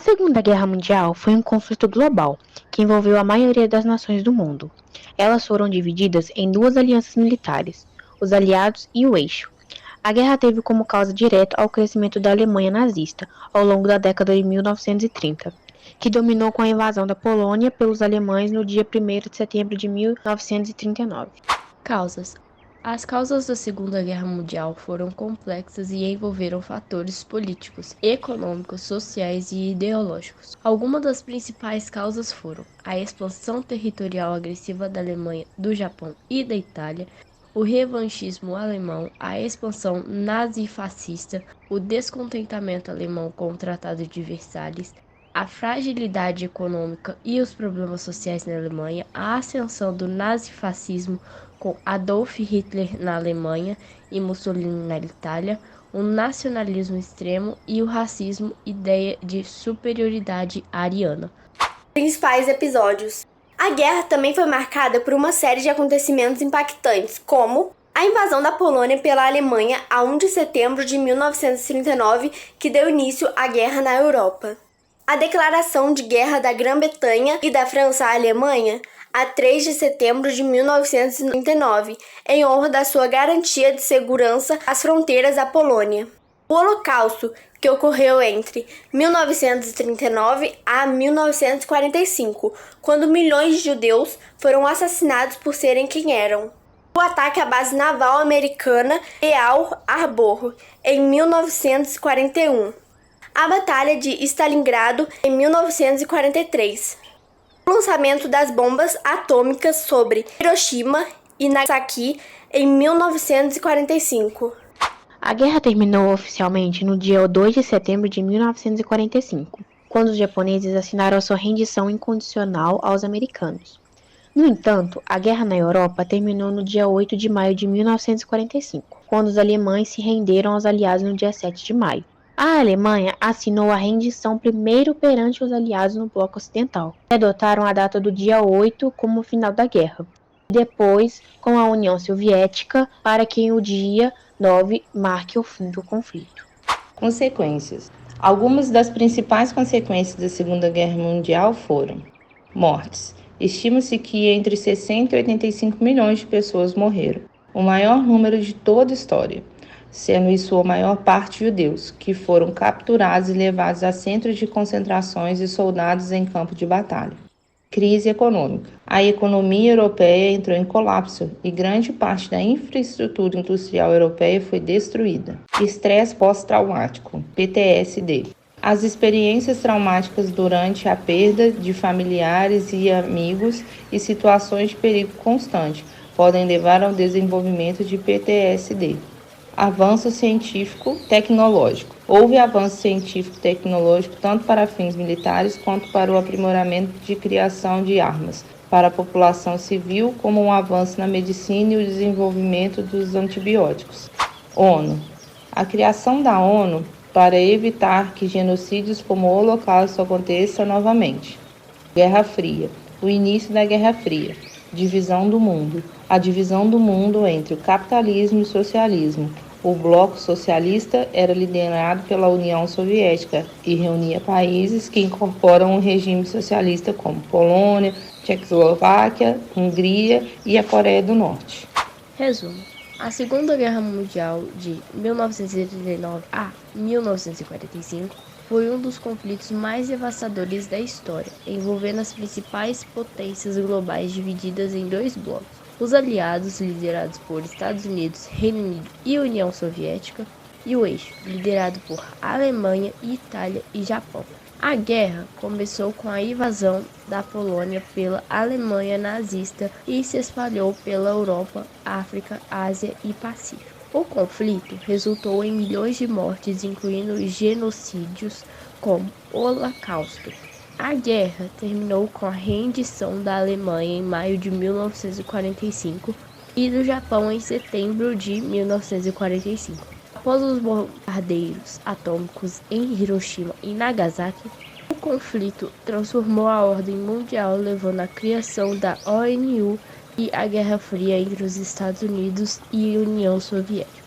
Segunda Guerra Mundial foi um conflito global que envolveu a maioria das nações do mundo. Elas foram divididas em duas alianças militares, os Aliados e o Eixo. A guerra teve como causa direta o crescimento da Alemanha nazista ao longo da década de 1930, que dominou com a invasão da Polônia pelos alemães no dia 1º de setembro de 1939. Causas. As causas da Segunda Guerra Mundial foram complexas e envolveram fatores políticos, econômicos, sociais e ideológicos. Algumas das principais causas foram a expansão territorial agressiva da Alemanha, do Japão e da Itália, o revanchismo alemão, a expansão nazifascista, o descontentamento alemão com o Tratado de Versalhes, a fragilidade econômica e os problemas sociais na Alemanha, a ascensão do nazifascismo com Adolf Hitler na Alemanha e Mussolini na Itália, o nacionalismo extremo e o racismo, ideia de superioridade ariana. Principais episódios. A guerra também foi marcada por uma série de acontecimentos impactantes, como a invasão da Polônia pela Alemanha a 1 de setembro de 1939, que deu início à guerra na Europa. A declaração de guerra da Grã-Bretanha e da França à Alemanha a 3 de setembro de 1939, em honra da sua garantia de segurança às fronteiras da Polônia. O Holocausto, que ocorreu entre 1939 a 1945, quando milhões de judeus foram assassinados por serem quem eram. O ataque à base naval americana Pearl Harbor, em 1941. A Batalha de Stalingrado, em 1943. O lançamento das bombas atômicas sobre Hiroshima e Nagasaki, em 1945. A guerra terminou oficialmente no dia 2 de setembro de 1945, quando os japoneses assinaram a sua rendição incondicional aos americanos. No entanto, a guerra na Europa terminou no dia 8 de maio de 1945, quando os alemães se renderam aos aliados no dia 7 de maio. A Alemanha assinou a rendição primeiro perante os aliados no bloco ocidental e adotaram a data do dia 8 como o final da guerra, e depois com a União Soviética para que o dia 9 marque o fim do conflito. Consequências. Algumas das principais consequências da Segunda Guerra Mundial foram mortes. Estima-se que entre 60 e 85 milhões de pessoas morreram, o maior número de toda a história, sendo em sua maior parte judeus, que foram capturados e levados a centros de concentrações e soldados em campo de batalha. Crise econômica. A economia europeia entrou em colapso e grande parte da infraestrutura industrial europeia foi destruída. Estresse pós-traumático, PTSD. As experiências traumáticas durante a perda de familiares e amigos e situações de perigo constante podem levar ao desenvolvimento de PTSD. Avanço científico-tecnológico. Houve avanço científico-tecnológico tanto para fins militares quanto para o aprimoramento de criação de armas para a população civil, como um avanço na medicina e o desenvolvimento dos antibióticos. ONU. A criação da ONU para evitar que genocídios como o Holocausto aconteçam novamente. Guerra Fria. O início da Guerra Fria. Divisão do mundo. A divisão do mundo entre o capitalismo e o socialismo. O bloco socialista era liderado pela União Soviética e reunia países que incorporam o regime socialista como Polônia, Tchecoslováquia, Hungria e a Coreia do Norte. Resumo. A Segunda Guerra Mundial de 1939 a 1945 foi um dos conflitos mais devastadores da história, envolvendo as principais potências globais divididas em dois blocos. Os aliados, liderados por Estados Unidos, Reino Unido e União Soviética, e o eixo, liderado por Alemanha, Itália e Japão. A guerra começou com a invasão da Polônia pela Alemanha nazista e se espalhou pela Europa, África, Ásia e Pacífico. O conflito resultou em milhões de mortes, incluindo genocídios como o Holocausto. A guerra terminou com a rendição da Alemanha em maio de 1945 e do Japão em setembro de 1945. Após os bombardeios atômicos em Hiroshima e Nagasaki, o conflito transformou a ordem mundial, levando à criação da ONU e à Guerra Fria entre os Estados Unidos e a União Soviética.